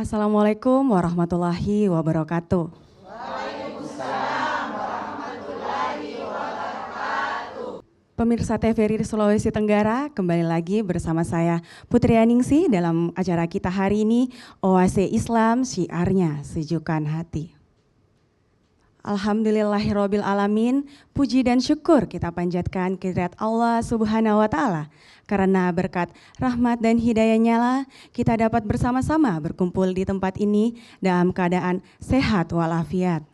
Assalamualaikum warahmatullahi wabarakatuh. Pemirsa TVRI Sulawesi Tenggara, kembali lagi bersama saya Putri Aningsih dalam acara kita hari ini, Oase Islam Syiarnya Sejukan Hati. Alhamdulillahirabbil alamin, puji dan syukur kita panjatkan kehadirat Allah Subhanahu wa taala. Karena berkat rahmat dan hidayahnya lah kita dapat bersama-sama berkumpul di tempat ini dalam keadaan sehat walafiat.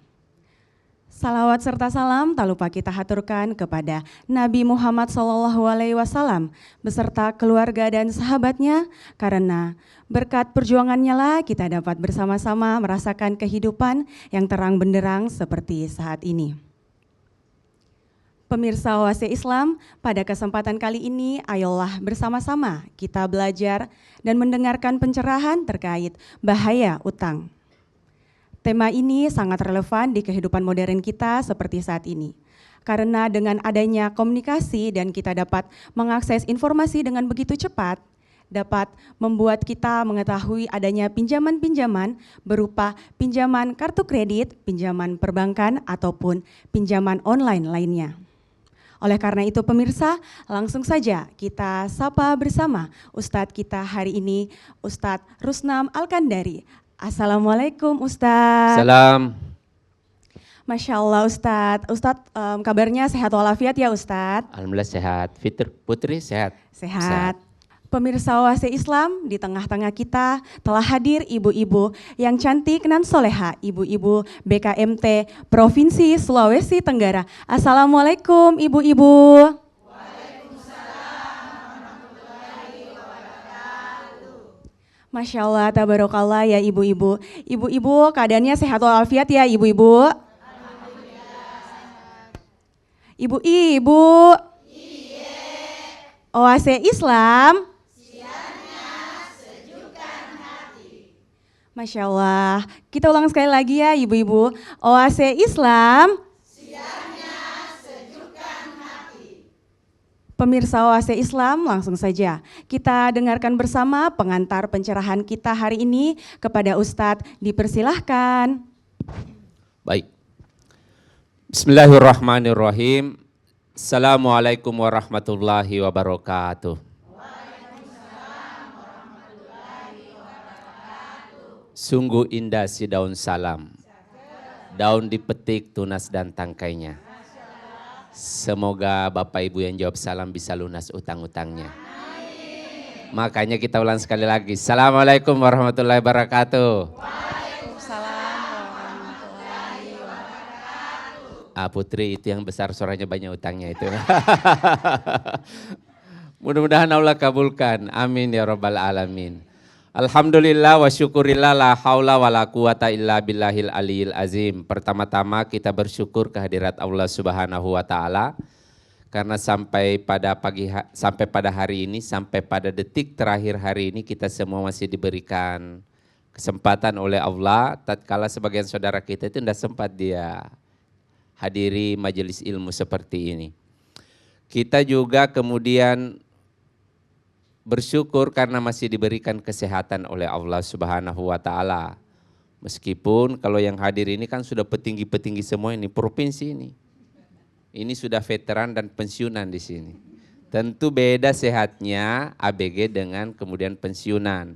Salawat serta salam tak lupa kita haturkan kepada Nabi Muhammad SAW beserta keluarga dan sahabatnya, karena berkat perjuangannya lah kita dapat bersama-sama merasakan kehidupan yang terang benderang seperti saat ini. Pemirsa Oase Islam, pada kesempatan kali ini ayolah bersama-sama kita belajar dan mendengarkan pencerahan terkait bahaya utang. Tema ini sangat relevan di kehidupan modern kita seperti saat ini. Karena dengan adanya komunikasi dan kita dapat mengakses informasi dengan begitu cepat, dapat membuat kita mengetahui adanya pinjaman-pinjaman berupa pinjaman kartu kredit, pinjaman perbankan, ataupun pinjaman online lainnya. Oleh karena itu pemirsa, langsung saja kita sapa bersama Ustadz kita hari ini, Ustadz Rusnam Alkandari. Assalamualaikum Ustadz. Salam. Masya Allah Ustadz. Ustadz kabarnya sehat walafiat ya Ustadz? Alhamdulillah sehat. Putri sehat? Sehat. Pemirsa Oase Islam, di tengah-tengah kita telah hadir ibu-ibu yang cantik dan soleha, ibu-ibu BKMT Provinsi Sulawesi Tenggara. Assalamualaikum ibu-ibu. Masya Allah, tabarakallah ya ibu-ibu. Ibu-ibu keadaannya sehat walafiat ya ibu-ibu. Ibu-ibu. Oase Islam. Masya Allah. Kita ulang sekali lagi ya ibu-ibu. Oase Islam. Pemirsa Oase Islam, langsung saja kita dengarkan bersama pengantar pencerahan kita hari ini kepada Ustadz. Dipersilahkan. Baik. Bismillahirrahmanirrahim. Assalamualaikum warahmatullahi wabarakatuh. Sungguh indah si daun salam. Daun dipetik, tunas dan tangkainya. Semoga Bapak Ibu yang jawab salam bisa lunas utang-utangnya. Makanya kita ulang sekali lagi. Assalamualaikum warahmatullahi wabarakatuh. Waalaikumsalam warahmatullahi wabarakatuh. Putri itu yang besar suaranya banyak utangnya itu. Mudah-mudahan Allah kabulkan. Amin ya rabbal alamin. Alhamdulillah wa syukurillah la haula wa la quwata illa billahil aliyil azim. Pertama-tama kita bersyukur kehadirat Allah Subhanahu wa taala karena sampai pada hari ini, sampai pada detik terakhir hari ini kita semua masih diberikan kesempatan oleh Allah. Tatkala sebagian saudara kita itu tidak sempat dia hadiri majelis ilmu seperti ini. Kita juga kemudian bersyukur karena masih diberikan kesehatan oleh Allah Subhanahu wa taala. Meskipun kalau yang hadir ini kan sudah petinggi-petinggi semua ini provinsi ini. Ini sudah veteran dan pensiunan di sini. Tentu beda sehatnya ABG dengan kemudian pensiunan.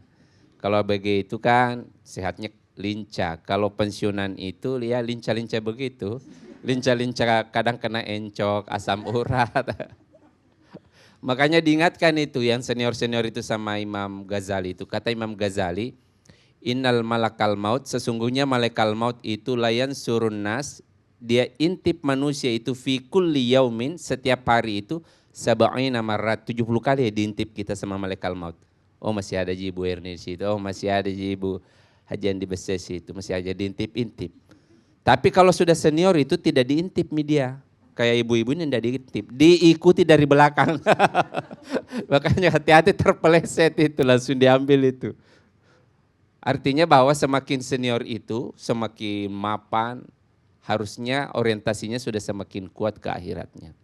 Kalau ABG itu kan sehatnya lincah. Kalau pensiunan itu ya lincah-lincah begitu. Lincah-lincah kadang kena encok, asam urat. Makanya diingatkan itu yang senior-senior itu sama Imam Ghazali itu. Kata Imam Ghazali, innal malakal maut, sesungguhnya malaikat maut itu layan surun nas, dia intip manusia itu fi kulli yaumin, setiap hari itu sab'ina marrat, 70 kali ya diintip kita sama malaikat maut. Oh masih ada Ibu Erni di situ, oh masih ada Ibu Hajian di Beses itu, masih aja diintip-intip. Tapi kalau sudah senior itu tidak diintip media. Kayak ibu-ibu ini tidak diintip, diikuti dari belakang. Makanya hati-hati terpeleset itu, langsung diambil itu. Artinya bahwa semakin senior itu, semakin mapan, harusnya orientasinya sudah semakin kuat ke akhiratnya.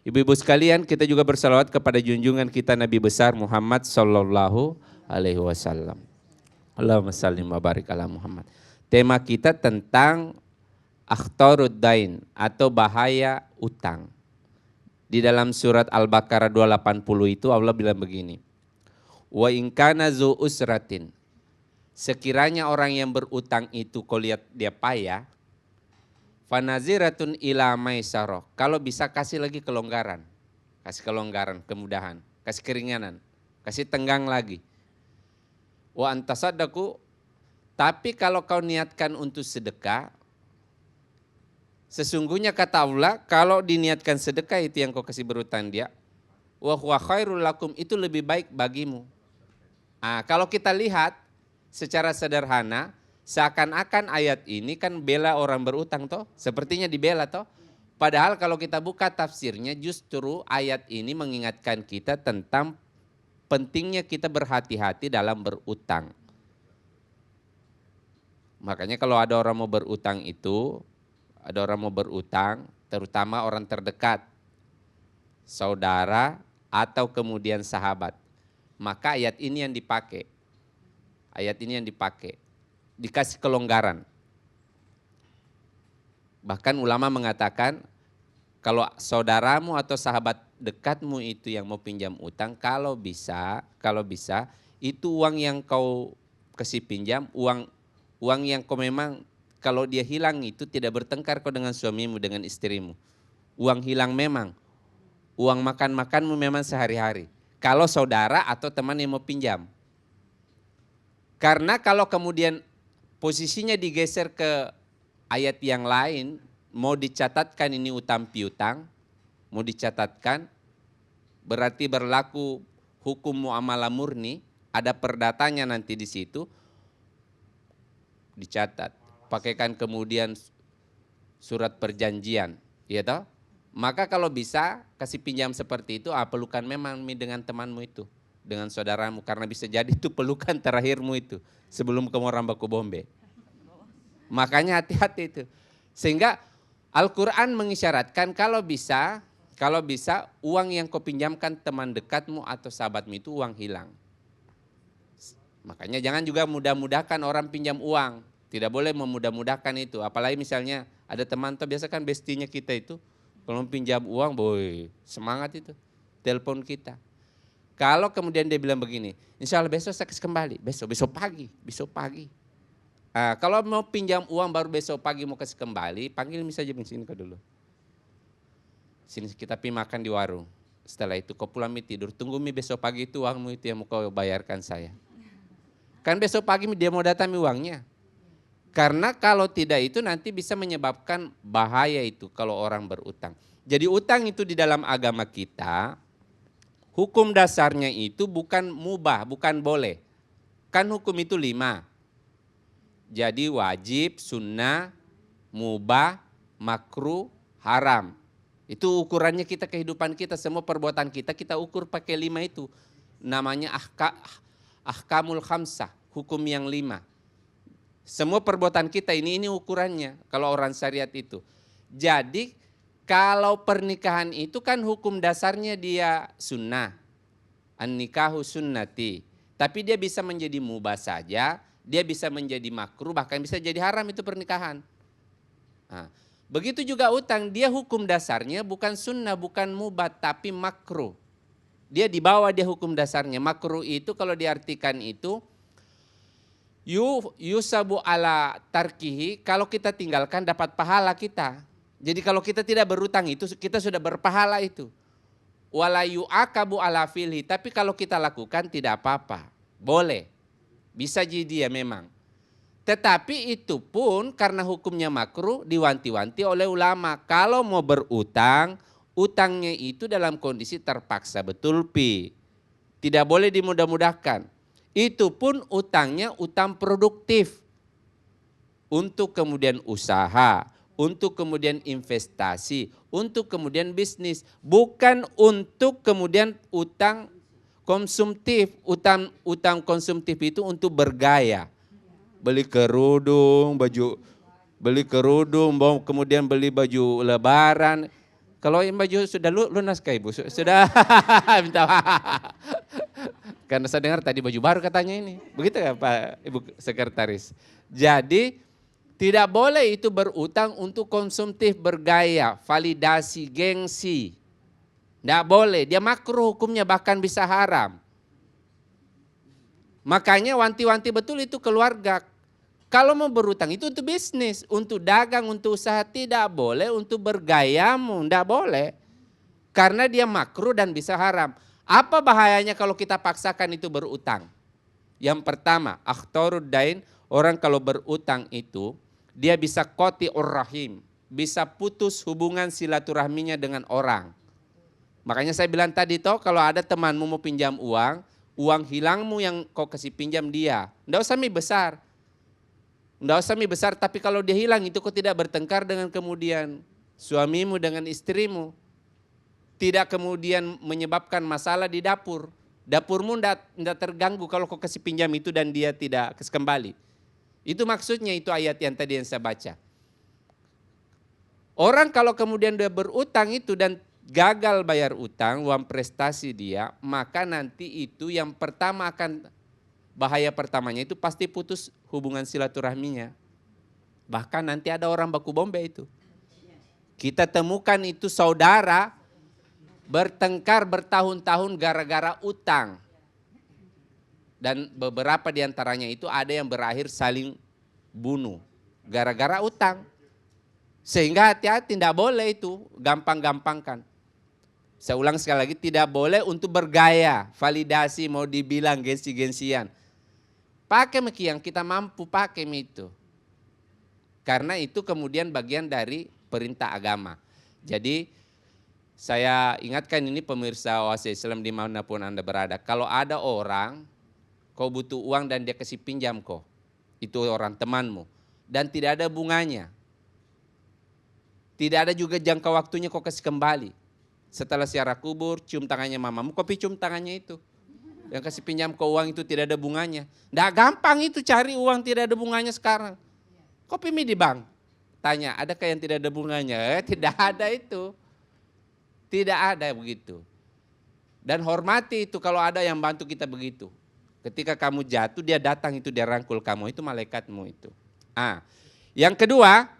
Ibu-ibu sekalian, kita juga bersalawat kepada junjungan kita Nabi besar Muhammad Sallallahu Alaihi Wasallam. Allahumma salli wa barik ala Muhammad. Tema kita tentang akhtarud dain atau bahaya utang. Di dalam surat Al-Baqarah 280 itu Allah bilang begini. Wa in kana zu usratin. Sekiranya orang yang berutang itu kau lihat dia payah, fanaziratun ila maisarah. Kalau bisa kasih lagi kelonggaran. Kasih kelonggaran, kemudahan, kasih keringanan, kasih tenggang lagi. Wa antasaddaku, tapi kalau kau niatkan untuk sedekah, sesungguhnya kata Allah, kalau diniatkan sedekah itu yang kau kasih berutang dia, wa huwa khairul lakum, itu lebih baik bagimu. Kalau kita lihat secara sederhana, seakan-akan ayat ini kan bela orang berutang toh, sepertinya dibela toh. Padahal kalau kita buka tafsirnya justru ayat ini mengingatkan kita tentang pentingnya kita berhati-hati dalam berutang. Makanya kalau ada orang mau berutang itu, ada orang mau berutang, terutama orang terdekat, saudara atau kemudian sahabat. Maka ayat ini yang dipakai. Ayat ini yang dipakai. Dikasih kelonggaran. Bahkan ulama mengatakan kalau saudaramu atau sahabat dekatmu itu yang mau pinjam utang, kalau bisa itu uang yang kau kasih pinjam, uang yang kau memang kalau dia hilang itu tidak bertengkar kau dengan suamimu, dengan istrimu. Uang hilang memang, uang makan-makanmu memang sehari-hari. Kalau saudara atau teman yang mau pinjam. Karena kalau kemudian posisinya digeser ke ayat yang lain, mau dicatatkan ini utang piutang, mau dicatatkan, berarti berlaku hukum muamalah murni, ada perdatanya nanti di situ, dicatat. Pakaikan kemudian surat perjanjian, ya toh? Maka kalau bisa kasih pinjam seperti itu, pelukan memang dengan temanmu itu, dengan saudaramu, karena bisa jadi itu pelukan terakhirmu itu sebelum kamu rambak ke bombe. Makanya hati-hati itu. Sehingga Al-Quran mengisyaratkan kalau bisa uang yang kau pinjamkan teman dekatmu atau sahabatmu itu uang hilang. Makanya jangan juga mudah-mudahkan orang pinjam uang. Tidak boleh memudah-mudahkan itu. Apalagi misalnya ada teman tuh biasa kan bestinya kita itu. Kalau pinjam uang, boy semangat itu. Telepon kita. Kalau kemudian dia bilang begini, insya Allah besok saya kasih kembali. Besok pagi. Kalau mau pinjam uang baru besok pagi mau kasih kembali, panggil saja sini kau dulu. Sini kita pergi makan di warung. Setelah itu kau pulang tidur, tunggu besok pagi itu uangmu itu yang mau kau bayarkan saya. Kan besok pagi dia mau datang uangnya. Karena kalau tidak itu nanti bisa menyebabkan bahaya itu kalau orang berutang. Jadi utang itu di dalam agama kita, hukum dasarnya itu bukan mubah, bukan boleh. Kan hukum itu 5. Jadi wajib, sunnah, mubah, makruh, haram. Itu ukurannya kita kehidupan kita, semua perbuatan kita ukur pakai 5 itu. Namanya ahkamul khamsah, hukum yang 5. Semua perbuatan kita ini ukurannya kalau orang syariat itu. Jadi kalau pernikahan itu kan hukum dasarnya dia sunnah. An-nikahu sunnati. Tapi dia bisa menjadi mubah saja, dia bisa menjadi makruh, bahkan bisa jadi haram itu pernikahan. Begitu juga utang, dia hukum dasarnya bukan sunnah, bukan mubah, tapi makruh. Dia di bawah dia hukum dasarnya. Makruh itu kalau diartikan itu, yusabu ala tarkihi, kalau kita tinggalkan dapat pahala kita. Jadi kalau kita tidak berutang itu kita sudah berpahala itu. Wala yu'akabu ala filhi, tapi kalau kita lakukan tidak apa-apa. Boleh. Bisa jadi ya memang. Tetapi itu pun karena hukumnya makruh diwanti-wanti oleh ulama. Kalau mau berutang, utangnya itu dalam kondisi terpaksa betul pi. Tidak boleh dimudah-mudahkan. Itu pun utangnya utang produktif. Untuk kemudian usaha, untuk kemudian investasi, untuk kemudian bisnis. Bukan untuk kemudian utang konsumtif. Utang konsumtif itu untuk bergaya. Beli kerudung, kemudian beli baju lebaran. Kalau yang baju sudah lunas kah ibu? Sudah minta maaf. Karena saya dengar tadi baju baru katanya ini. Begitu ya Pak Ibu Sekretaris. Jadi tidak boleh itu berutang untuk konsumtif, bergaya, validasi, gengsi. Tidak boleh, dia makruh hukumnya, bahkan bisa haram. Makanya wanti-wanti betul itu keluarga. Kalau mau berutang itu untuk bisnis, untuk dagang, untuk usaha, tidak boleh untuk bergayamu, tidak boleh. Karena dia makruh dan bisa haram. Apa bahayanya kalau kita paksakan itu berutang? Yang pertama, akhtarud dain, orang kalau berutang itu, dia bisa qati'ur rahim, bisa putus hubungan silaturahminya dengan orang. Makanya saya bilang tadi toh, kalau ada temanmu mau pinjam uang hilangmu yang kau kasih pinjam dia. Nggak usah mie besar. Nggak usah mie besar, tapi kalau dia hilang itu kau tidak bertengkar dengan kemudian suamimu dengan istrimu. Tidak kemudian menyebabkan masalah di dapur. Dapurmu tidak terganggu kalau kau kasih pinjam itu dan dia tidak kembali. Itu maksudnya itu ayat yang tadi yang saya baca. Orang kalau kemudian dia berutang itu dan gagal bayar utang, uang prestasi dia, maka nanti itu yang pertama akan, bahaya pertamanya itu pasti putus hubungan silaturahminya. Bahkan nanti ada orang baku bombe itu. Kita temukan itu saudara bertengkar bertahun-tahun gara-gara utang. Dan beberapa diantaranya itu ada yang berakhir saling bunuh gara-gara utang. Sehingga hati-hati, tidak boleh itu gampang-gampangkan. Saya ulang sekali lagi, tidak boleh untuk bergaya, validasi, mau dibilang gengsi-gengsian. Pakai yang kita mampu pakai itu. Karena itu kemudian bagian dari perintah agama. Jadi saya ingatkan ini pemirsa Oasis Islam dimanapun Anda berada. Kalau ada orang, kau butuh uang dan dia kasih pinjam kau. Itu orang temanmu. Dan tidak ada bunganya. Tidak ada juga jangka waktunya kau kasih kembali. Setelah ziarah kubur, cium tangannya mamamu, kau cium tangannya itu. Yang kasih pinjam kau uang itu tidak ada bunganya. Nggak gampang itu cari uang tidak ada bunganya sekarang. Kau pilih di bank. Tanya, adakah yang tidak ada bunganya? Tidak ada itu. Tidak ada begitu. Dan hormati itu kalau ada yang bantu kita begitu. Ketika kamu jatuh dia datang itu, dia rangkul kamu, itu malaikatmu itu. Yang kedua,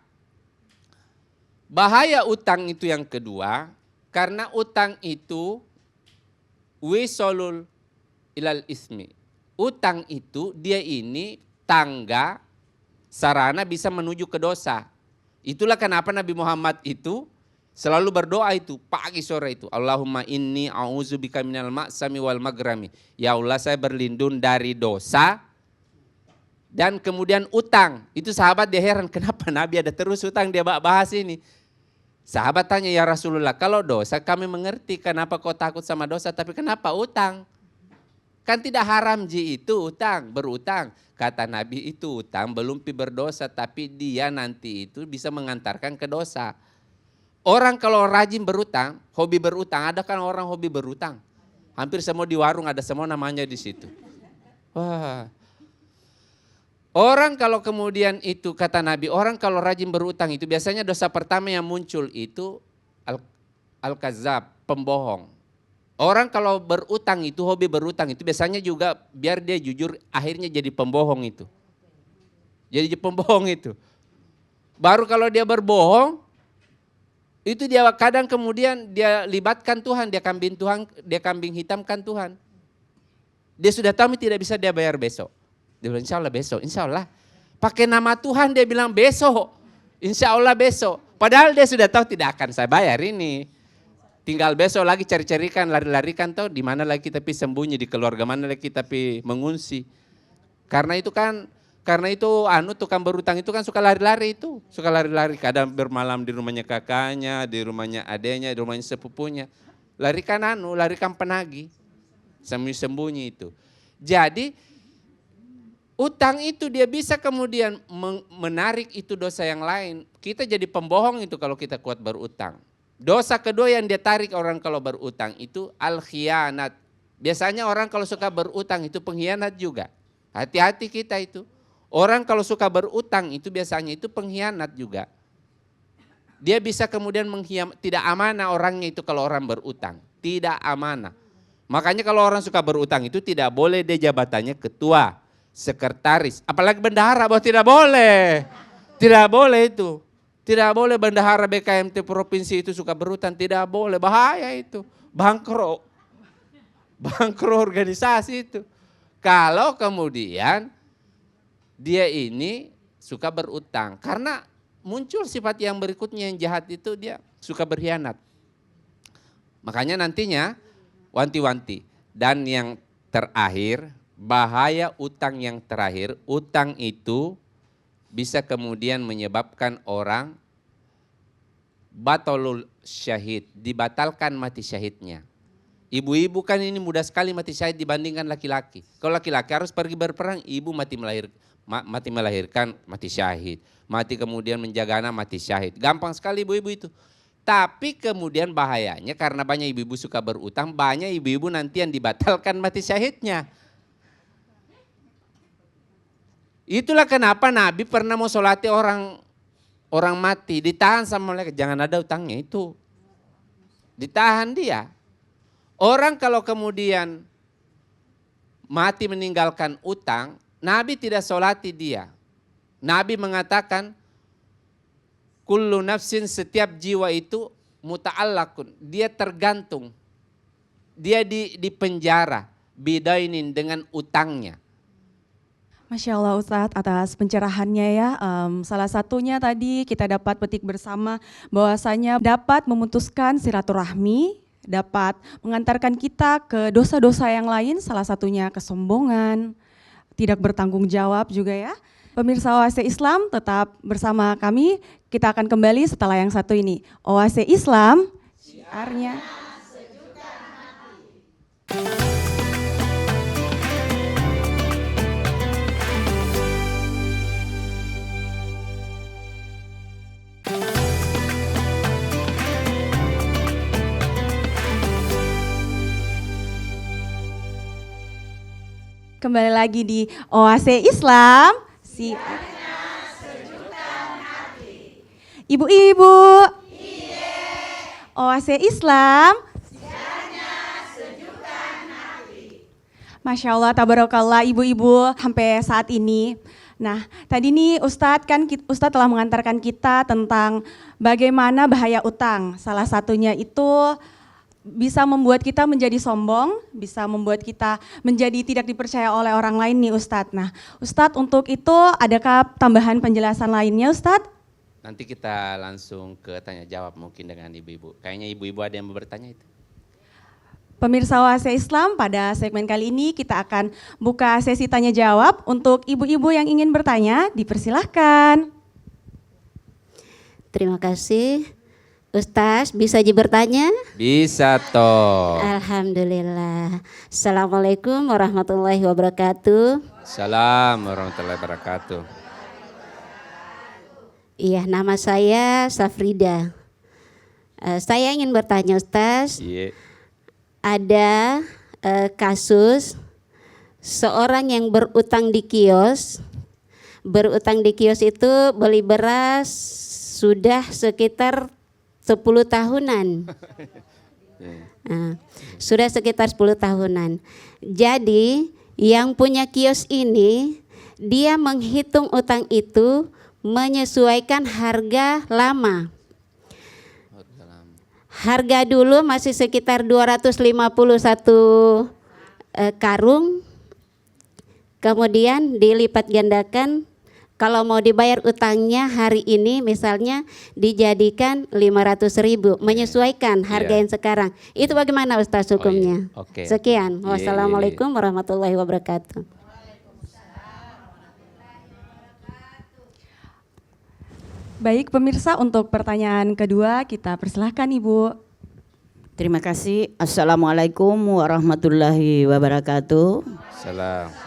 bahaya utang itu yang kedua, karena utang itu wisolul ilal ismi. Utang itu dia ini tangga, sarana bisa menuju ke dosa. Itulah kenapa Nabi Muhammad itu selalu berdoa itu pagi sore itu. Allahumma inni a'udzubika minal ma'sami wal magrami. Ya Allah, saya berlindung dari dosa dan kemudian utang. Itu sahabat dia heran, kenapa Nabi ada terus utang, dia bahas ini. Sahabat tanya, ya Rasulullah, kalau dosa kami mengerti, kenapa kau takut sama dosa, tapi kenapa utang? Kan tidak haram ji itu utang, berutang. Kata Nabi, itu utang belum berdosa, tapi dia nanti itu bisa mengantarkan ke dosa. Orang kalau rajin berutang, hobi berutang, ada kan orang hobi berutang. Hampir semua di warung ada semua namanya di situ. Wah. Orang kalau kemudian itu kata Nabi, orang kalau rajin berutang itu biasanya dosa pertama yang muncul itu al-kazab, pembohong. Orang kalau berutang itu, hobi berutang itu biasanya juga biar dia jujur akhirnya jadi pembohong itu. Jadi pembohong itu. Baru kalau dia berbohong, itu dia kadang kemudian dia libatkan Tuhan, dia kambing hitamkan Tuhan. Dia sudah tahu tidak bisa dia bayar besok. Dia bilang insya Allah besok, insya Allah. Pakai nama Tuhan dia bilang besok, insya Allah besok. Padahal dia sudah tahu tidak akan saya bayar ini. Tinggal besok lagi cari-carikan, lari-larikan tahu di mana lagi kita pi sembunyi, di keluarga mana lagi kita pi mengungsi. Karena itu tukang berutang itu kan suka lari-lari itu. Suka lari-lari, kadang bermalam di rumahnya kakaknya, di rumahnya adenya, di rumahnya sepupunya. Larikan penagih. Sembunyi itu. Jadi utang itu dia bisa kemudian menarik itu dosa yang lain. Kita jadi pembohong itu kalau kita kuat berutang. Dosa kedua yang dia tarik orang kalau berutang itu al-khianat. Biasanya orang kalau suka berutang itu pengkhianat juga. Hati-hati kita itu. Orang kalau suka berutang itu biasanya itu pengkhianat juga. Dia bisa kemudian tidak amanah orangnya itu kalau orang berutang. Tidak amanah. Makanya kalau orang suka berutang itu tidak boleh dia jabatannya ketua, sekretaris, apalagi bendahara, bahwa tidak boleh. Tidak boleh itu. Tidak boleh bendahara BKMT provinsi itu suka berutang, tidak boleh, bahaya itu. Bangkrut. Bangkrut organisasi itu. Kalau kemudian dia ini suka berutang, karena muncul sifat yang berikutnya yang jahat itu, dia suka berkhianat. Makanya nantinya wanti-wanti. Dan yang terakhir, bahaya utang yang terakhir, utang itu bisa kemudian menyebabkan orang batalul syahid, dibatalkan mati syahidnya. Ibu-ibu kan ini mudah sekali mati syahid dibandingkan laki-laki. Kalau laki-laki harus pergi berperang, ibu mati melahirkan, mati syahid. Mati kemudian menjaga anak, mati syahid. Gampang sekali ibu-ibu itu. Tapi kemudian bahayanya karena banyak ibu-ibu suka berutang, banyak ibu-ibu nanti yang dibatalkan mati syahidnya. Itulah kenapa Nabi pernah mau sholati orang mati, ditahan sama mereka, jangan ada utangnya itu. Ditahan dia. Orang kalau kemudian mati meninggalkan utang, Nabi tidak sholati dia. Nabi mengatakan, kullu nafsin, setiap jiwa itu muta'allakun, dia tergantung. Dia di penjara, bidainin, dengan utangnya. Masya Allah Ustadz atas pencerahannya ya. Salah satunya tadi kita dapat petik bersama bahwasanya dapat memutuskan silaturahmi, dapat mengantarkan kita ke dosa-dosa yang lain, salah satunya kesombongan, tidak bertanggung jawab juga ya. Pemirsa Oase Islam tetap bersama kami, kita akan kembali setelah yang satu ini. Oase Islam, syiarnya. Kembali lagi di Oase Islam, syiarnya sejuta hati. Ibu-ibu, Oase Islam, syiarnya sejuta hati. Masya Allah, tabarakallah ibu-ibu sampai saat ini. Nah, tadi nih Ustadz telah mengantarkan kita tentang bagaimana bahaya utang. Salah satunya itu bisa membuat kita menjadi sombong, bisa membuat kita menjadi tidak dipercaya oleh orang lain nih Ustadz. Nah Ustadz, untuk itu adakah tambahan penjelasan lainnya Ustadz? Nanti kita langsung ke tanya jawab mungkin dengan ibu-ibu. Kayaknya ibu-ibu ada yang mau bertanya itu. Pemirsa Oase Islam, pada segmen kali ini kita akan buka sesi tanya jawab. Untuk ibu-ibu yang ingin bertanya, dipersilahkan. Terima kasih. Ustaz, bisa bertanya? Bisa toh. Alhamdulillah. Assalamualaikum warahmatullahi wabarakatuh. Assalamualaikum warahmatullahi wabarakatuh. Iya, nama saya Safrida. Saya ingin bertanya Ustaz. Iya. Ada kasus seorang yang berutang di kios. Berutang di kios itu beli beras sudah sekitar 10 tahunan. Sudah sekitar 10 tahunan. Jadi yang punya kios ini dia menghitung utang itu menyesuaikan harga lama. Harga dulu masih sekitar 251 karung. Kemudian dilipat gandakan. Kalau mau dibayar utangnya hari ini misalnya dijadikan 500.000, menyesuaikan harga yang sekarang. Itu bagaimana Ustaz hukumnya? Oh, iya. Okay. Sekian. Wassalamualaikum warahmatullahi wabarakatuh. Baik pemirsa, untuk pertanyaan kedua kita persilahkan Ibu. Terima kasih. Assalamualaikum warahmatullahi wabarakatuh. Salam.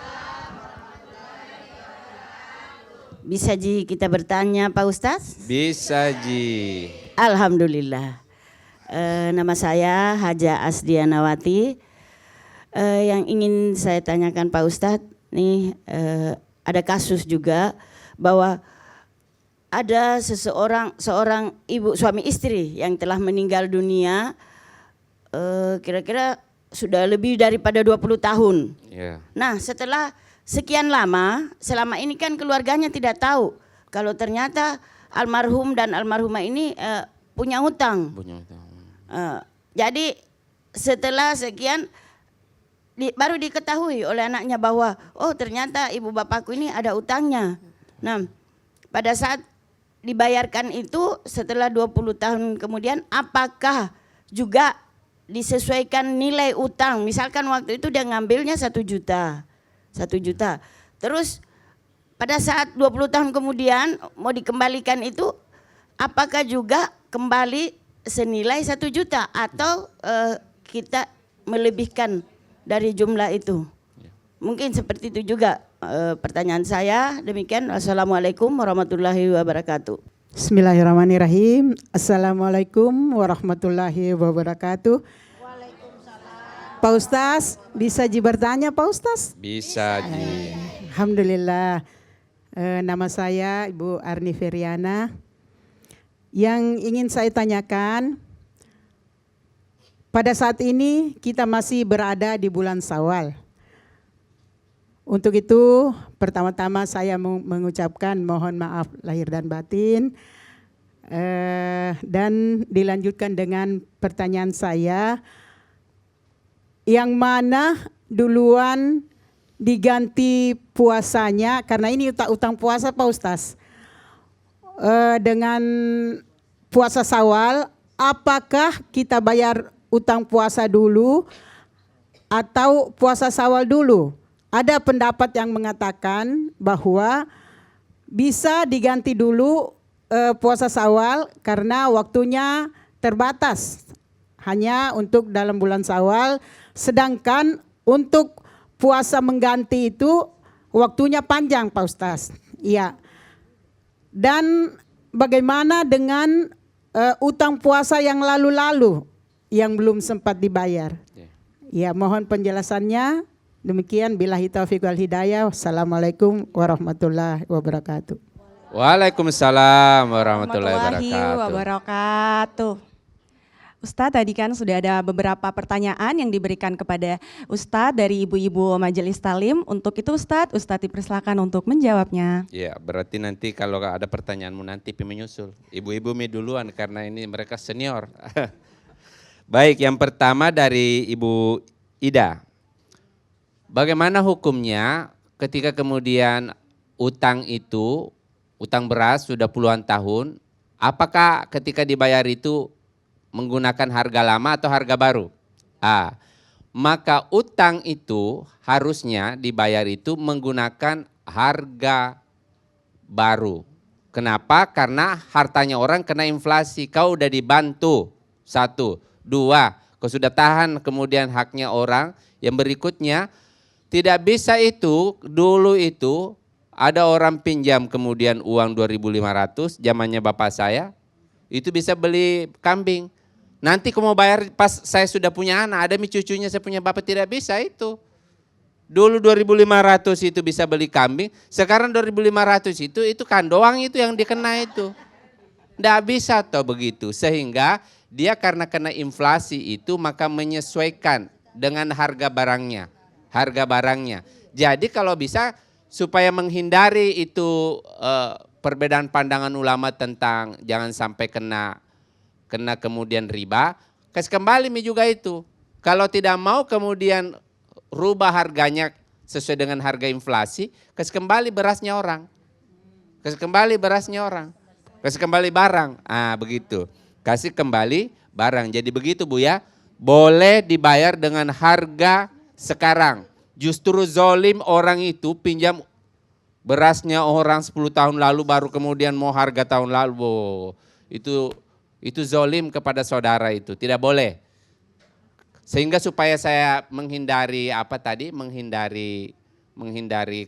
Bisa Ji kita bertanya Pak Ustadz? Bisa Ji. Alhamdulillah. Nama saya Haja Asdianawati. Yang ingin saya tanyakan Pak Ustadz, nih ada kasus juga bahwa ada seorang ibu suami istri yang telah meninggal dunia. Kira-kira sudah lebih daripada 20 tahun. Ya. Nah, setelah sekian lama, selama ini kan keluarganya tidak tahu kalau ternyata almarhum dan almarhumah ini punya hutang. Punya hutang. Jadi setelah sekian baru diketahui oleh anaknya bahwa oh ternyata ibu bapakku ini ada utangnya. Nah, pada saat dibayarkan itu setelah 20 tahun kemudian, apakah juga disesuaikan nilai utang? Misalkan waktu itu dia ngambilnya 1 juta. 1 juta. Terus pada saat 20 tahun kemudian mau dikembalikan itu, apakah juga kembali senilai 1 juta atau kita melebihkan dari jumlah itu? Mungkin seperti itu juga pertanyaan saya. Demikian. Wassalamualaikum warahmatullahi wabarakatuh. Bismillahirrahmanirrahim. Assalamualaikum warahmatullahi wabarakatuh. Pak Ustaz, bisa bertanya Pak Ustaz? Bisa, Ji. Alhamdulillah. Nama saya Ibu Arni Feriana. Yang ingin saya tanyakan, pada saat ini kita masih berada di bulan Syawal. Untuk itu, pertama-tama saya mengucapkan mohon maaf lahir dan batin. Dan dilanjutkan dengan pertanyaan saya, yang mana duluan diganti puasanya, karena ini utang puasa Pak Ustaz, dengan puasa Syawal, apakah kita bayar utang puasa dulu atau puasa Syawal dulu? Ada pendapat yang mengatakan bahwa bisa diganti dulu puasa Syawal karena waktunya terbatas, hanya untuk dalam bulan Syawal, sedangkan untuk puasa mengganti itu waktunya panjang Pak Ustaz. Iya. Dan bagaimana dengan utang puasa yang lalu-lalu yang belum sempat dibayar? Ya, mohon penjelasannya. Demikian, billahi taufiq wal hidayah. Wassalamualaikum warahmatullahi wabarakatuh. Waalaikumsalam warahmatullahi wabarakatuh. Ustadz, tadi kan sudah ada beberapa pertanyaan yang diberikan kepada Ustadz dari ibu-ibu Majelis Talim. Untuk itu Ustadz dipersilakan untuk menjawabnya. Ya, berarti nanti kalau ada pertanyaanmu nanti menyusul. Ibu-ibu duluan karena ini mereka senior. Baik, yang pertama dari Ibu Ida. Bagaimana hukumnya ketika kemudian utang itu, utang beras sudah puluhan tahun, apakah ketika dibayar itu menggunakan harga lama atau harga baru? Maka utang itu harusnya dibayar itu menggunakan harga baru. Kenapa? Karena hartanya orang kena inflasi, kau udah dibantu. 1, 2, kau sudah tahan kemudian haknya orang. Yang berikutnya, tidak bisa itu, dulu itu ada orang pinjam kemudian uang 2.500, zamannya bapak saya, itu bisa beli kambing. Nanti kalau mau bayar pas saya sudah punya anak, ada cucunya saya punya bapak, tidak bisa itu. Dulu 2.500 itu bisa beli kambing, sekarang 2.500 itu kan doang itu yang dikena itu. Tidak bisa toh begitu, sehingga dia karena kena inflasi itu maka menyesuaikan dengan harga barangnya. Jadi kalau bisa supaya menghindari itu perbedaan pandangan ulama tentang jangan sampai kena kemudian riba, kasih kembali juga itu. Kalau tidak mau kemudian rubah harganya sesuai dengan harga inflasi, kasih kembali berasnya orang. Kasih kembali barang. Begitu. Kasih kembali barang. Jadi begitu Bu ya. Boleh dibayar dengan harga sekarang. Justru zolim orang itu pinjam berasnya orang 10 tahun lalu baru kemudian mau harga tahun lalu. Itu zolim kepada saudara itu, tidak boleh. Sehingga supaya saya menghindari menghindari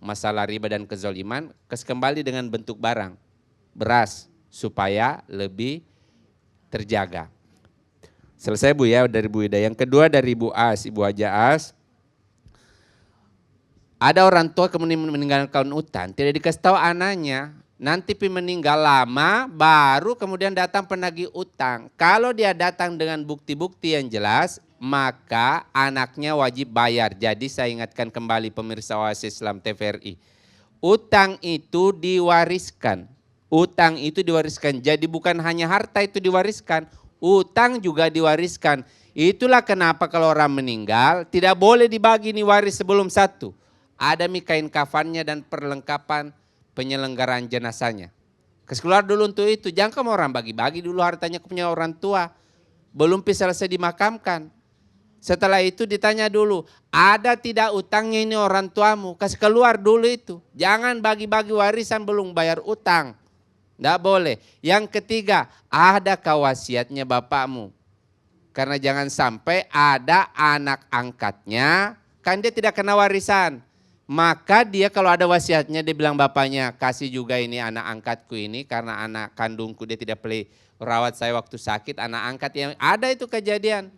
masalah riba dan kezoliman, kasih kembali dengan bentuk barang, beras, supaya lebih terjaga. Selesai Bu ya dari Bu Ida. Yang kedua dari Ibu Haja As. Ada orang tua kemudian meninggalkan utang, tidak dikasih tahu anaknya. Nanti meninggal lama, baru kemudian datang penagih utang. Kalau dia datang dengan bukti-bukti yang jelas, maka anaknya wajib bayar. Jadi saya ingatkan kembali pemirsa Oasis Islam TVRI. Utang itu diwariskan. Utang itu diwariskan. Jadi bukan hanya harta itu diwariskan, utang juga diwariskan. Itulah kenapa kalau orang meninggal tidak boleh dibagi nih waris sebelum satu. Ada kain kafannya dan perlengkapan penyelenggaraan jenazahnya. Keluar dulu untuk itu. Jangan kamu orang bagi-bagi dulu hartanya punya orang tua. Belum selesai dimakamkan. Setelah itu ditanya dulu, ada tidak utangnya ini orang tuamu? Kasih keluar dulu itu. Jangan bagi-bagi warisan belum bayar utang. Tidak boleh. Yang ketiga, adakah wasiatnya bapakmu? Karena jangan sampai ada anak angkatnya, kan dia tidak kena warisan. Maka dia kalau ada wasiatnya dia bilang bapaknya, kasih juga ini anak angkatku ini karena anak kandungku dia tidak boleh rawat saya waktu sakit. Anak angkat yang ada itu kejadian.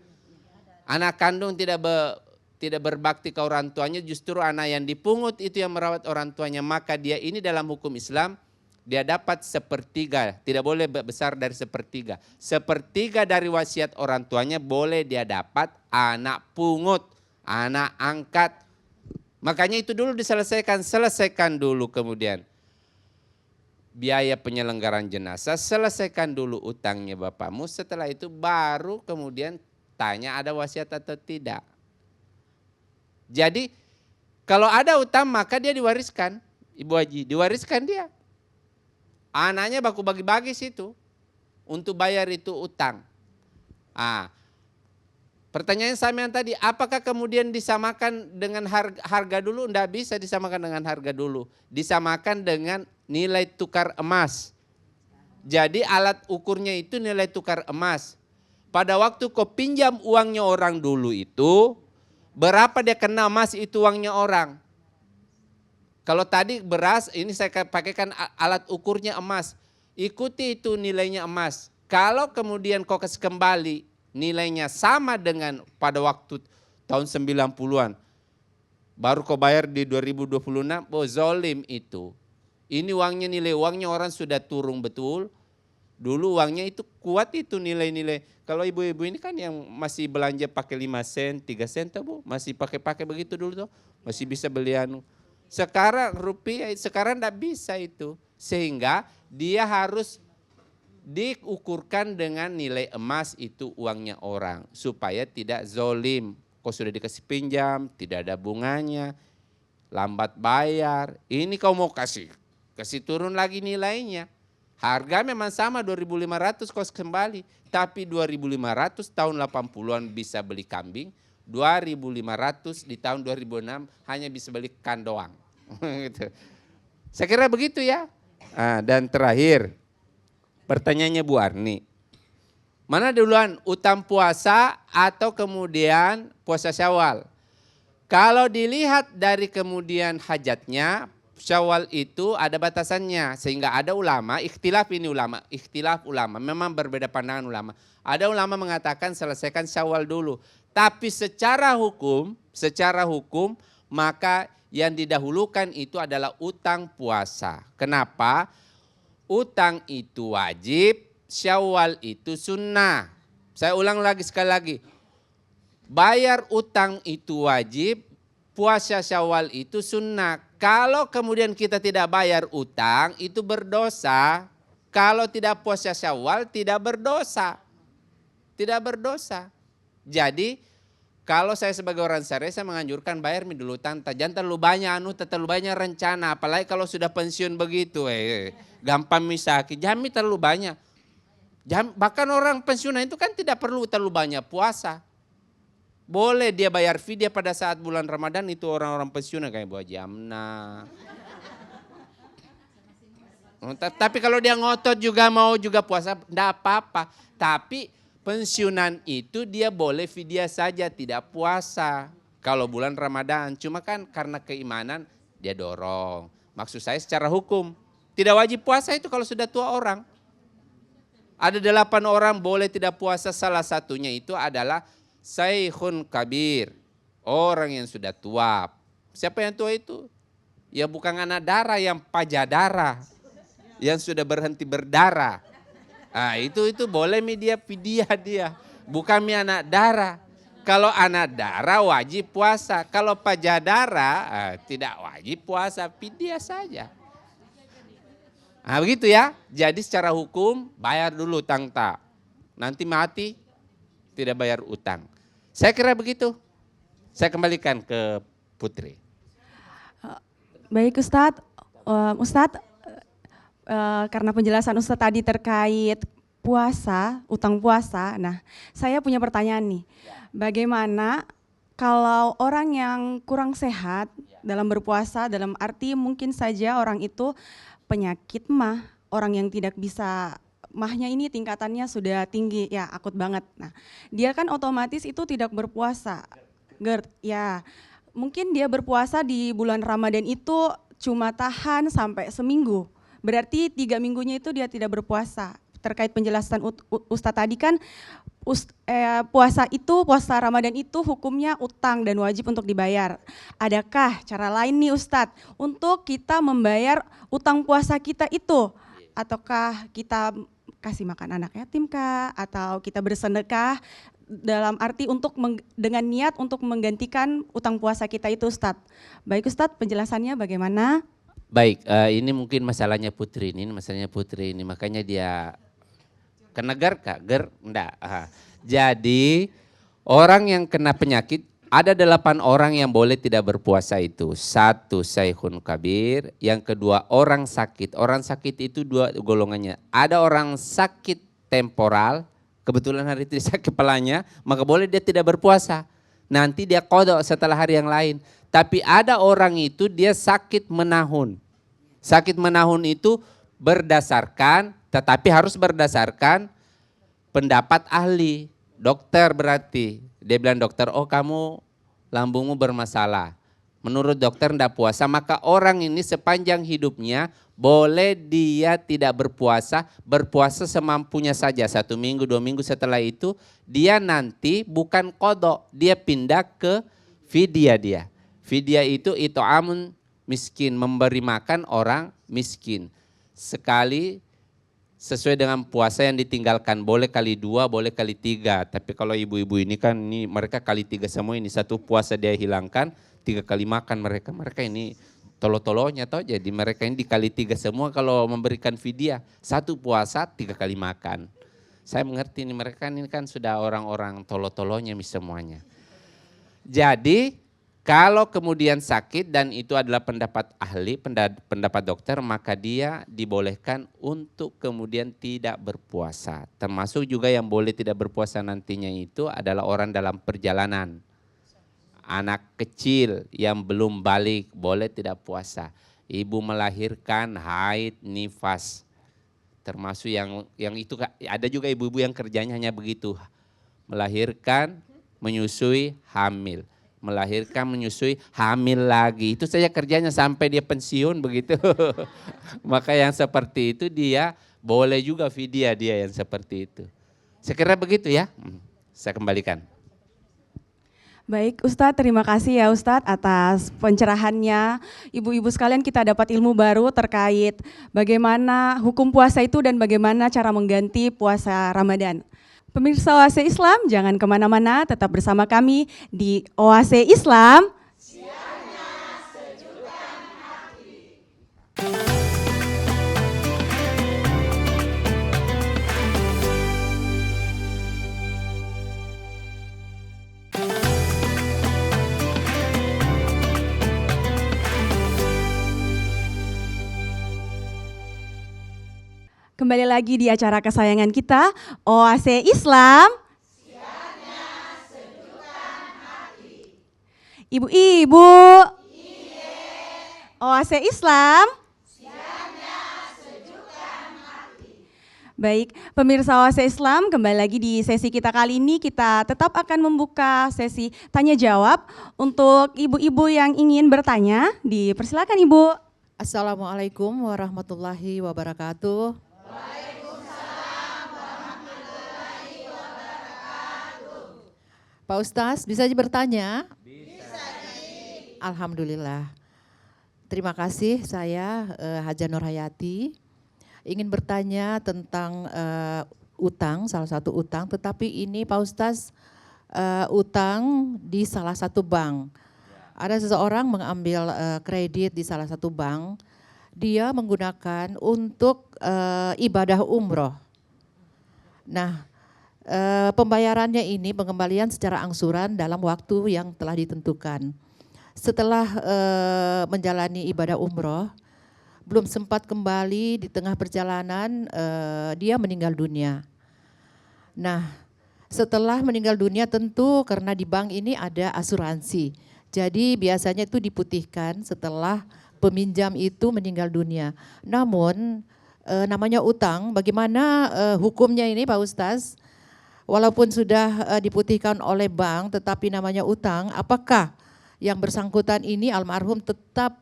Anak kandung tidak berbakti ke orang tuanya, justru anak yang dipungut itu yang merawat orang tuanya. Maka dia ini dalam hukum Islam, dia dapat sepertiga, tidak boleh besar dari sepertiga. Sepertiga dari wasiat orang tuanya boleh dia dapat anak pungut, anak angkat. Makanya itu dulu selesaikan dulu kemudian. Biaya penyelenggaraan jenazah, selesaikan dulu utangnya bapakmu, setelah itu baru kemudian tanya ada wasiat atau tidak. Jadi kalau ada utang maka dia diwariskan, Ibu Haji, diwariskan dia. Anaknya baku bagi-bagi situ untuk bayar itu utang. Pertanyaan saya yang tadi, apakah kemudian disamakan dengan harga dulu? Tidak bisa disamakan dengan harga dulu. Disamakan dengan nilai tukar emas. Jadi alat ukurnya itu nilai tukar emas. Pada waktu kau pinjam uangnya orang dulu itu, berapa dia kena emas itu uangnya orang. Kalau tadi beras, ini saya pakaikan alat ukurnya emas. Ikuti itu nilainya emas. Kalau kemudian kau kasih kembali nilainya sama dengan pada waktu tahun 90-an. Baru kau bayar di 2026, zolim itu. Ini uangnya nilai uangnya orang sudah turun betul. Dulu uangnya itu kuat itu nilai-nilai. Kalau ibu-ibu ini kan yang masih belanja pakai 5 sen, 3 sen Bu, masih pakai begitu dulu tuh. Masih bisa beli anu. Sekarang rupiah, sekarang enggak bisa itu. Sehingga dia harus diukurkan dengan nilai emas itu uangnya orang. Supaya tidak zolim. Kau sudah dikasih pinjam, tidak ada bunganya, lambat bayar. Ini kau mau kasih turun lagi nilainya. Harga memang sama 2.500 kos kembali, tapi 2.500 tahun 80-an bisa beli kambing, 2.500 di tahun 2006 hanya bisa beli ikan doang. Gitu. Saya kira begitu ya. Dan terakhir, pertanyaannya Bu Arni, mana duluan utang puasa atau kemudian puasa Syawal? Kalau dilihat dari kemudian hajatnya, Syawal itu ada batasannya sehingga ada ulama, ikhtilaf ulama, memang berbeda pandangan ulama. Ada ulama mengatakan selesaikan Syawal dulu. Tapi secara hukum maka yang didahulukan itu adalah utang puasa. Kenapa? Utang itu wajib, Syawal itu sunnah. Saya ulang lagi sekali lagi. Bayar utang itu wajib, puasa Syawal itu sunnah. Kalau kemudian kita tidak bayar utang itu berdosa. Kalau tidak puasa Syawal tidak berdosa. Tidak berdosa. Jadi kalau saya sebagai orang syariah saya menganjurkan bayar dulu utang. Jangan terlalu banyak terlalu banyak rencana. Apalagi kalau sudah pensiun begitu. Gampang misaki. Jangan terlalu banyak. Bahkan orang pensiunan itu kan tidak perlu terlalu banyak puasa. Boleh dia bayar fidyah pada saat bulan Ramadan itu orang-orang pensiunan kayak Bu Haji Amna. Tapi kalau dia ngotot juga mau juga puasa enggak apa-apa. Tapi pensiunan itu dia boleh fidyah saja tidak puasa. Kalau bulan Ramadan cuma kan karena keimanan dia dorong. Maksud saya secara hukum tidak wajib puasa itu kalau sudah tua orang. Ada 8 orang boleh tidak puasa, salah satunya itu adalah Saikhun kabir, orang yang sudah tua. Siapa yang tua itu? Ya bukan anak darah yang pajadara, yang sudah berhenti berdarah. Itu boleh dia fidyah dia, bukan anak darah. Kalau anak darah wajib puasa, kalau pajadara tidak wajib puasa, fidyah saja. Nah begitu ya, jadi secara hukum bayar dulu utang tak. Nanti mati tidak bayar utang. Saya kira begitu. Saya kembalikan ke Putri. Baik Ustadz, karena penjelasan Ustadz tadi terkait puasa, utang puasa, nah saya punya pertanyaan nih. Bagaimana kalau orang yang kurang sehat dalam berpuasa, dalam arti mungkin saja orang itu penyakit mah, orang yang tidak bisa, mahnya ini tingkatannya sudah tinggi, ya akut banget. Nah, dia kan otomatis itu tidak berpuasa. GERD, ya mungkin dia berpuasa di bulan Ramadan itu cuma tahan sampai seminggu. Berarti 3 minggunya itu dia tidak berpuasa. Terkait penjelasan Ustadz tadi kan, puasa Ramadan itu hukumnya utang dan wajib untuk dibayar. Adakah cara lain nih Ustadz untuk kita membayar utang puasa kita itu? Ataukah kita kasih makan anak yatim kah? Atau kita bersedekah dalam arti untuk dengan niat untuk menggantikan utang puasa kita itu Ustadz? Baik Ustadz, penjelasannya bagaimana? Baik, ini mungkin masalahnya Putri ini, makanya dia kena GER enggak. Jadi orang yang kena penyakit, ada 8 orang yang boleh tidak berpuasa itu. 1, Syekhun Kabir, yang kedua orang sakit. Orang sakit itu 2 golongannya. Ada orang sakit temporal, kebetulan hari itu sakit kepalanya, maka boleh dia tidak berpuasa. Nanti dia qada setelah hari yang lain. Tapi ada orang itu dia sakit menahun. Sakit menahun itu berdasarkan, tetapi harus berdasarkan pendapat ahli, dokter berarti. Dia bilang dokter, oh kamu lambungmu bermasalah. Menurut dokter tidak puasa, maka orang ini sepanjang hidupnya boleh dia tidak berpuasa semampunya saja. 1 minggu, 2 minggu setelah itu dia nanti bukan qada, dia pindah ke fidyah dia. Fidyah itu amun miskin, memberi makan orang miskin. Sekali sesuai dengan puasa yang ditinggalkan, boleh kali 2, boleh kali 3. Tapi kalau ibu-ibu ini kan ini mereka kali 3 semua ini, 1 puasa dia hilangkan, 3 kali makan mereka ini tolo-tolonya toh, jadi mereka ini dikali 3 semua kalau memberikan fidyah. 1 puasa 3 kali makan. Saya mengerti ini mereka ini kan sudah orang-orang tolo-tolonya semuanya. Jadi kalau kemudian sakit dan itu adalah pendapat ahli, pendapat dokter, maka dia dibolehkan untuk kemudian tidak berpuasa. Termasuk juga yang boleh tidak berpuasa nantinya itu adalah orang dalam perjalanan. Anak kecil yang belum balik boleh tidak puasa. Ibu melahirkan, haid, nifas. Termasuk yang itu, ada juga ibu-ibu yang kerjanya hanya begitu. Melahirkan, menyusui, hamil. Melahirkan, menyusui, hamil lagi. Itu saja kerjanya sampai dia pensiun begitu. Maka yang seperti itu dia boleh juga fidyah dia yang seperti itu. Saya kira begitu ya. Saya kembalikan. Baik Ustadz, terima kasih ya Ustadz atas pencerahannya. Ibu-ibu sekalian, kita dapat ilmu baru terkait bagaimana hukum puasa itu dan bagaimana cara mengganti puasa Ramadan. Pemirsa Oase Islam, jangan kemana-mana, tetap bersama kami di Oase Islam. Siarnya sejukkan hati. Kembali lagi di acara kesayangan kita, Oase Islam. Siarnya sejukkan hati. Ibu-ibu. Oase Islam. Siarnya sejukkan hati. Baik, pemirsa Oase Islam, kembali lagi di sesi kita kali ini. Kita tetap akan membuka sesi tanya jawab untuk ibu-ibu yang ingin bertanya. Dipersilakan Ibu. Assalamualaikum warahmatullahi wabarakatuh. Pak Ustaz, bisa bertanya? Bisa. Alhamdulillah. Terima kasih, saya Haja Nur Hayati. Ingin bertanya tentang utang, salah satu utang. Tetapi ini Pak Ustaz utang di salah satu bank. Ada seseorang mengambil kredit di salah satu bank, dia menggunakan untuk ibadah umroh. Nah, pembayarannya ini pengembalian secara angsuran dalam waktu yang telah ditentukan. Setelah menjalani ibadah umroh, belum sempat kembali, di tengah perjalanan dia meninggal dunia. Nah, setelah meninggal dunia tentu karena di bank ini ada asuransi. Jadi biasanya itu diputihkan setelah peminjam itu meninggal dunia. Namun namanya utang, bagaimana hukumnya ini Pak Ustaz? Walaupun sudah diputihkan oleh bank tetapi namanya utang, apakah yang bersangkutan ini almarhum tetap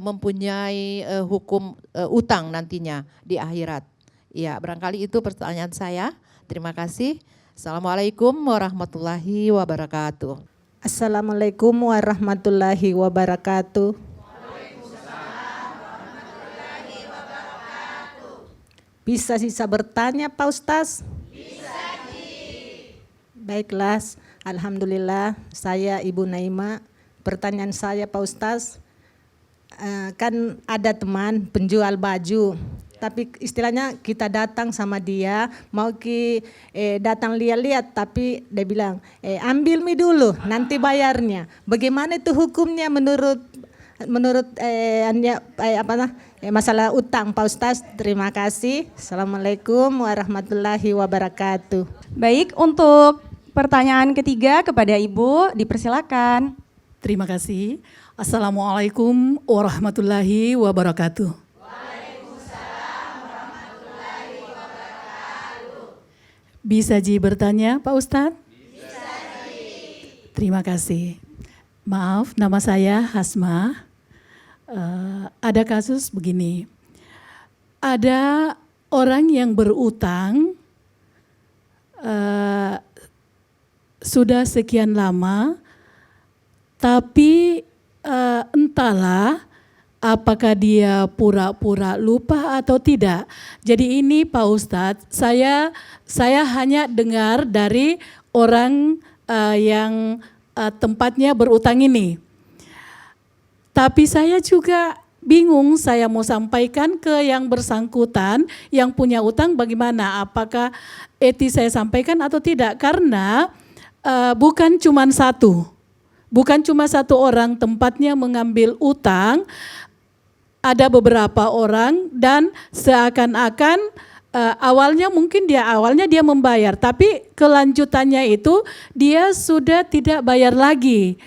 mempunyai hukum utang nantinya di akhirat? Ya, barangkali itu pertanyaan saya. Terima kasih. Assalamualaikum warahmatullahi wabarakatuh. Assalamualaikum warahmatullahi wabarakatuh. Bisa bertanya Pak Ustaz? Bisa. Baiklah, alhamdulillah saya Ibu Naima. Pertanyaan saya Pak Ustaz, kan ada teman penjual baju. Tapi istilahnya kita datang sama dia, mau datang lihat-lihat, tapi dia bilang, ambil mie dulu, nanti bayarnya. Bagaimana itu hukumnya menurut masalah utang Pak Ustaz? Terima kasih. Assalamualaikum warahmatullahi wabarakatuh. Baik, untuk pertanyaan ketiga kepada Ibu, dipersilakan. Terima kasih. Assalamualaikum warahmatullahi wabarakatuh. Bisa bertanya Pak Ustadz? Bisa Terima kasih. Maaf, nama saya Hasma. Ada kasus begini. Ada orang yang berutang sudah sekian lama, tapi entahlah apakah dia pura-pura lupa atau tidak. Jadi ini Pak Ustadz, saya hanya dengar dari orang yang tempatnya berutang ini. Tapi saya juga bingung, saya mau sampaikan ke yang bersangkutan, yang punya utang bagaimana, apakah etis saya sampaikan atau tidak. Karena bukan cuma satu orang tempatnya mengambil utang, ada beberapa orang dan seakan-akan awalnya dia membayar, tapi kelanjutannya itu dia sudah tidak bayar lagi.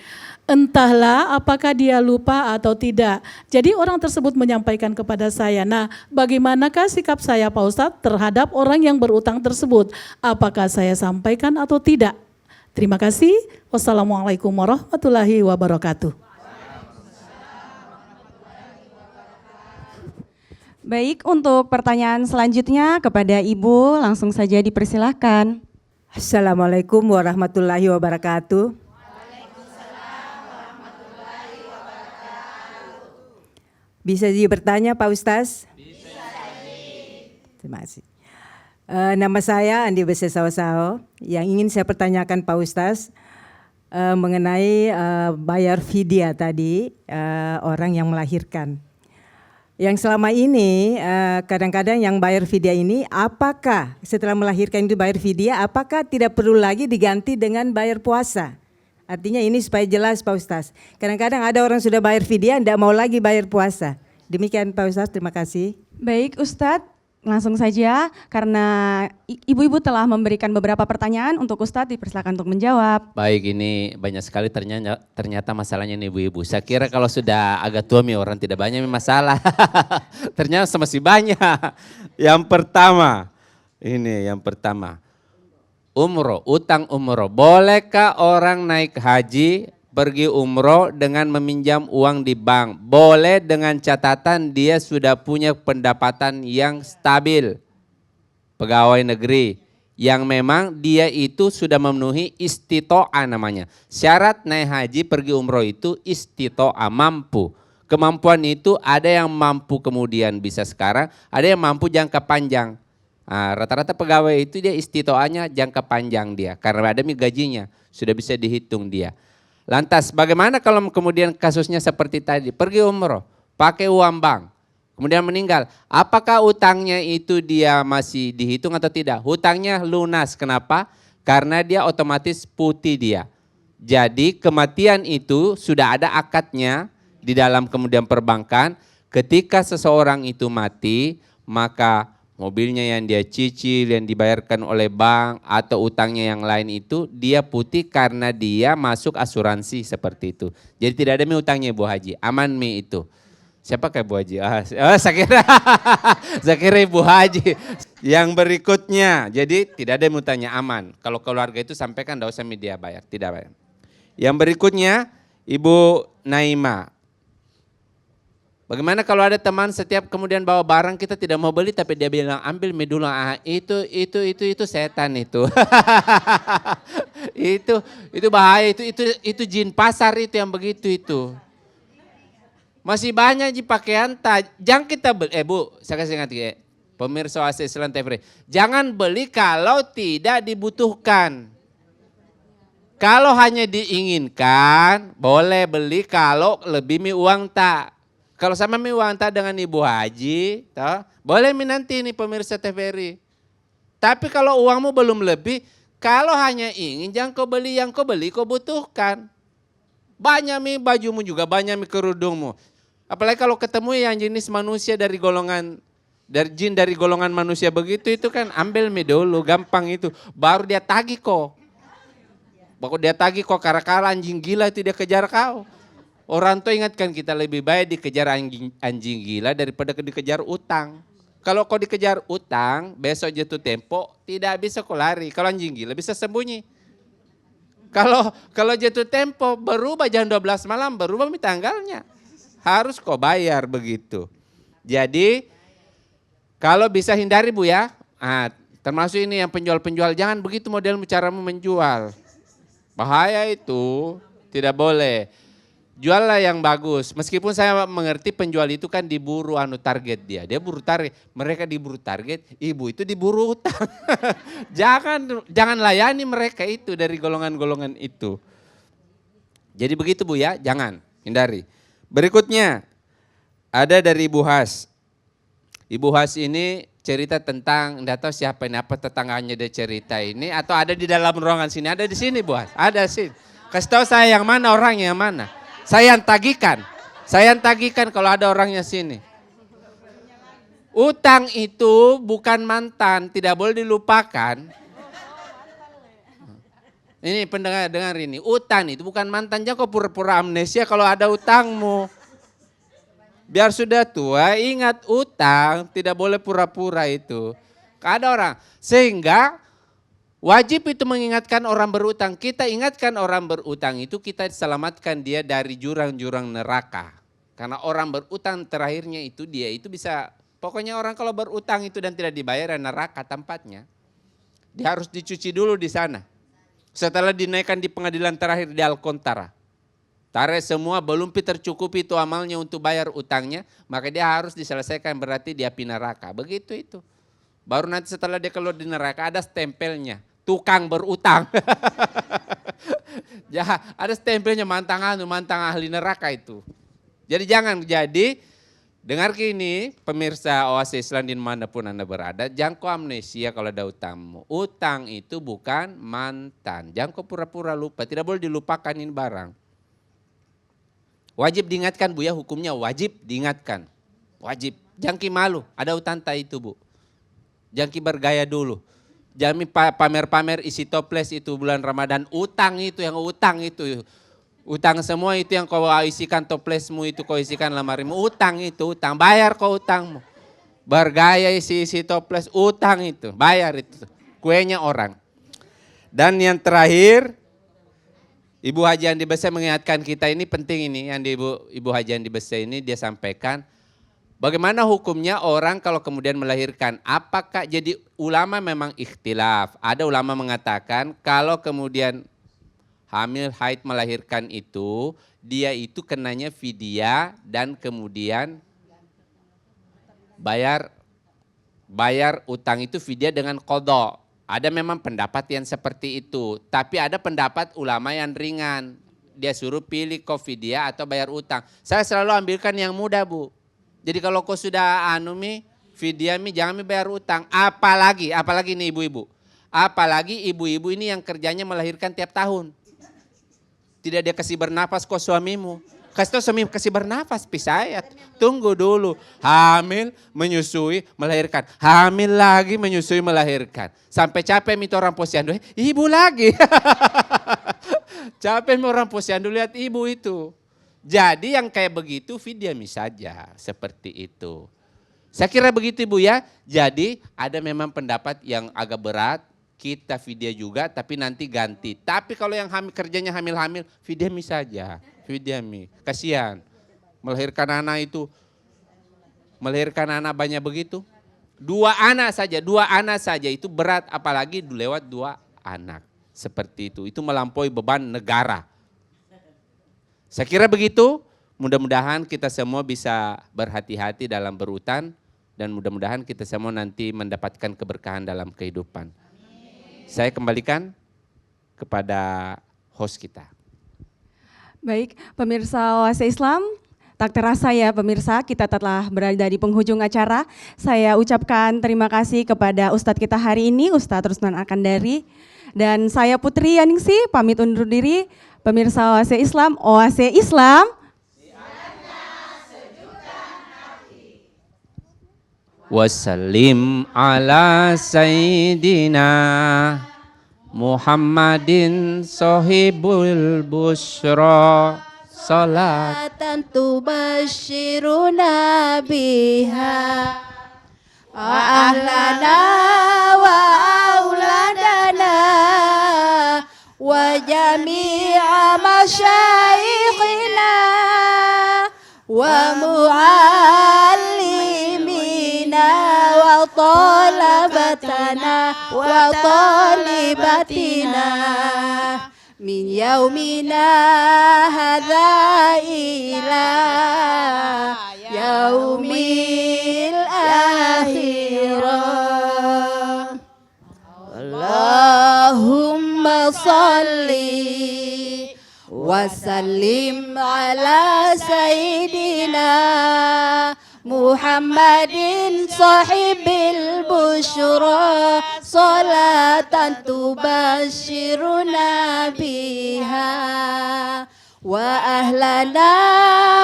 Entahlah apakah dia lupa atau tidak. Jadi orang tersebut menyampaikan kepada saya, nah bagaimanakah sikap saya Pak Ustadz terhadap orang yang berutang tersebut? Apakah saya sampaikan atau tidak? Terima kasih. Wassalamualaikum warahmatullahi wabarakatuh. Baik, untuk pertanyaan selanjutnya kepada Ibu, langsung saja dipersilahkan. Assalamualaikum warahmatullahi wabarakatuh. Bisa bertanya Pak Ustaz? Bisa. Terima kasih. Nama saya Andi Bese Sao. Yang ingin saya pertanyakan Pak Ustaz mengenai bayar fidyah tadi, orang yang melahirkan. Yang selama ini kadang-kadang yang bayar fidyah ini, apakah setelah melahirkan itu bayar fidyah, apakah tidak perlu lagi diganti dengan bayar puasa? Artinya ini supaya jelas Pak Ustaz. Kadang-kadang ada orang sudah bayar fidyah, tidak mau lagi bayar puasa. Demikian Pak Ustaz, terima kasih. Baik Ustadz, langsung saja karena ibu-ibu telah memberikan beberapa pertanyaan untuk Ustadz, dipersilakan untuk menjawab. Baik, ini banyak sekali ternyata masalahnya nih ibu-ibu. Saya kira kalau sudah agak tua orang tidak banyak masalah. Ternyata masih banyak. Yang pertama, umroh, utang umroh. Bolehkah orang naik haji pergi umroh dengan meminjam uang di bank? Boleh dengan catatan dia sudah punya pendapatan yang stabil. Pegawai negeri yang memang dia itu sudah memenuhi istito'ah namanya. Syarat naik haji pergi umroh itu istito'ah, mampu. Kemampuan itu ada yang mampu kemudian bisa sekarang, ada yang mampu jangka panjang. Rata-rata pegawai itu dia istitoanya jangka panjang dia, karena ada gajinya, sudah bisa dihitung dia. Lantas bagaimana kalau kemudian kasusnya seperti tadi, pergi umroh, pakai uang bank, kemudian meninggal. Apakah utangnya itu dia masih dihitung atau tidak? Hutangnya lunas, kenapa? Karena dia otomatis putih dia. Jadi kematian itu sudah ada akadnya di dalam kemudian perbankan. Ketika seseorang itu mati, maka mobilnya yang dia cicil, yang dibayarkan oleh bank atau utangnya yang lain itu dia putih karena dia masuk asuransi seperti itu. Jadi tidak ada utangnya Ibu Haji, aman itu. Siapa kayak Bu Haji? Saya kira Ibu Haji. Yang berikutnya, jadi tidak ada mutanya aman. Kalau keluarga itu sampaikan tidak usah media bayar, tidak bayar. Yang berikutnya Ibu Naima. Bagaimana kalau ada teman setiap kemudian bawa barang kita tidak mau beli tapi dia bilang ambil dulu, itu setan itu. itu bahaya, itu jin pasar itu yang begitu itu. Masih banyak di pakaian, jangan kita beli, Bu, saya kasih ingat ya, pemirsa Oasis Islam TV, jangan beli kalau tidak dibutuhkan. Kalau hanya diinginkan, boleh beli kalau lebih uang tak. Kalau sama uang tak dengan Ibu Haji, boleh nanti ini pemirsa TVRI. Tapi kalau uangmu belum lebih, kalau hanya ingin, jangan kau beli yang kau beli, kau butuhkan. Banyak bajumu juga, banyak kerudungmu. Apalagi kalau ketemu yang jenis manusia dari golongan, jin dari golongan manusia begitu, itu kan ambil dulu, gampang itu. Baru dia tagih kok. Baru dia tagih kok, karena anjing gila itu dia kejar kau. Orang tua ingatkan kita lebih baik dikejar anjing gila daripada dikejar utang. Kalau kau dikejar utang, besok jatuh tempo, tidak bisa kau lari. Kalau anjing gila bisa sembunyi. Kalau jatuh tempo, berubah jam 12 malam, berubah tanggalnya. Harus kau bayar begitu. Jadi kalau bisa hindari Bu ya, termasuk ini yang penjual-penjual, jangan begitu model caramu menjual. Bahaya itu, tidak boleh. Juallah yang bagus. Meskipun saya mengerti penjual itu kan diburu target dia. Dia buru target, mereka diburu target, ibu itu diburu utang. jangan layani mereka itu dari golongan-golongan itu. Jadi begitu Bu ya, jangan, hindari. Berikutnya ada dari Ibu Has. Ibu Has ini cerita tentang, enggak tahu siapa ini, apa tetangganya dia cerita ini, atau ada di dalam ruangan sini, ada di sini Bu Has, ada sih. Kasih tahu saya yang mana orangnya yang mana. Saya yang tagihkan kalau ada orangnya sini. Utang itu bukan mantan, tidak boleh dilupakan. Ini pendengar dengar ini, utang itu bukan mantan, jangan kau pura-pura amnesia kalau ada utangmu. Biar sudah tua ingat utang, tidak boleh pura-pura itu. Ada orang, sehingga wajib itu mengingatkan orang berutang. Kita ingatkan orang berutang itu kita selamatkan dia dari jurang-jurang neraka. Karena orang berutang terakhirnya itu dia itu bisa, pokoknya orang kalau berutang itu dan tidak dibayar neraka tempatnya. Dia harus dicuci dulu di sana. Setelah dinaikkan di pengadilan terakhir di Al-Kontara. Tarik semua belum tercukupi itu amalnya untuk bayar utangnya, maka dia harus diselesaikan, berarti dia api neraka. Begitu itu. Baru nanti setelah dia keluar di neraka ada stempelnya, tukang berutang. Ya, ada stempelnya mantan ahli neraka itu. Jadi jangan, dengar gini pemirsa Oasis Islam dimanapun Anda berada, jangan kau amnesia kalau ada utangmu. Utang itu bukan mantan, jangan kau pura-pura lupa, tidak boleh dilupakan ini barang. Wajib diingatkan Bu ya, hukumnya wajib diingatkan. Wajib, jangan malu, ada utang tak itu Bu. Jangan bergaya dulu. Jangan pamer-pamer isi toples itu bulan Ramadan, utang itu. Utang semua itu yang kau isikan toplesmu itu, kau isikan lemarimu, utang itu, utang. Bayar kau utangmu. Bergaya isi toples, utang itu, bayar itu. Kuenya orang. Dan yang terakhir, Ibu Haji Andi Bese mengingatkan kita, ini penting ini, yang Ibu Haji Andi Bese ini dia sampaikan. Bagaimana hukumnya orang kalau kemudian melahirkan? Apakah jadi ulama memang ikhtilaf. Ada ulama mengatakan kalau kemudian hamil haid melahirkan itu, dia itu kenanya fidyah dan kemudian bayar bayar utang itu fidyah dengan qadha. Ada memang pendapat yang seperti itu, tapi ada pendapat ulama yang ringan. Dia suruh pilih kau fidyah atau bayar utang. Saya selalu ambilkan yang mudah, Bu. Jadi kalau kau sudah fidyah jangan bayar utang. Apalagi nih ibu-ibu. Apalagi ibu-ibu ini yang kerjanya melahirkan tiap tahun. Tidak dia kasih bernafas kok suamimu. Kasih tahu suami kasih bernafas, pisah. Tunggu dulu. Hamil, menyusui, melahirkan. Hamil lagi, menyusui, melahirkan. Sampai capek minta orang posyandu, ibu lagi. Capek orang posyandu lihat ibu itu. Jadi yang kayak begitu fidyah saja, seperti itu. Saya kira begitu Ibu ya. Jadi ada memang pendapat yang agak berat, kita fidyah juga tapi nanti ganti. Tapi kalau yang kerjanya hamil-hamil, fidyah saja. Fidyah kasihan. Melahirkan anak banyak begitu. 2 anak saja itu berat, apalagi lewat 2 anak. Seperti itu melampaui beban negara. Saya kira begitu, mudah-mudahan kita semua bisa berhati-hati dalam berutang dan mudah-mudahan kita semua nanti mendapatkan keberkahan dalam kehidupan. Saya kembalikan kepada host kita. Baik, pemirsa Oase Islam, tak terasa ya pemirsa, kita telah berada di penghujung acara. Saya ucapkan terima kasih kepada Ustadz kita hari ini, Ustadz Rusman Arkandari. Dan saya Putri Yaningsi, pamit undur diri. Pemirsa Oase Islam, Wassalim ala Sayyidina Muhammadin sahibul busyra salat tubashiruna biha ahlana wa auladana wa jami'a masyayikhina wa muallimina wa talabatana wa talibatina min yaumina hadza ila yaumil akhirah. Allahumma salli wa sallim ala sayyidina Muhammadin sahibil busyra salatan tubashiruna biha wa ahlana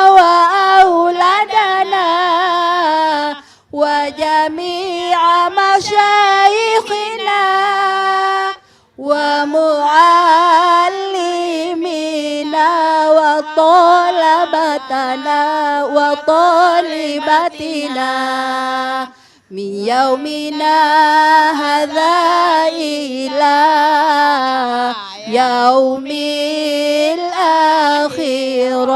wa auladana wa jami'a masyayikhina wa muallimina wa talabatana wa talibatina min yaumina hadza ila yaumil akhirah.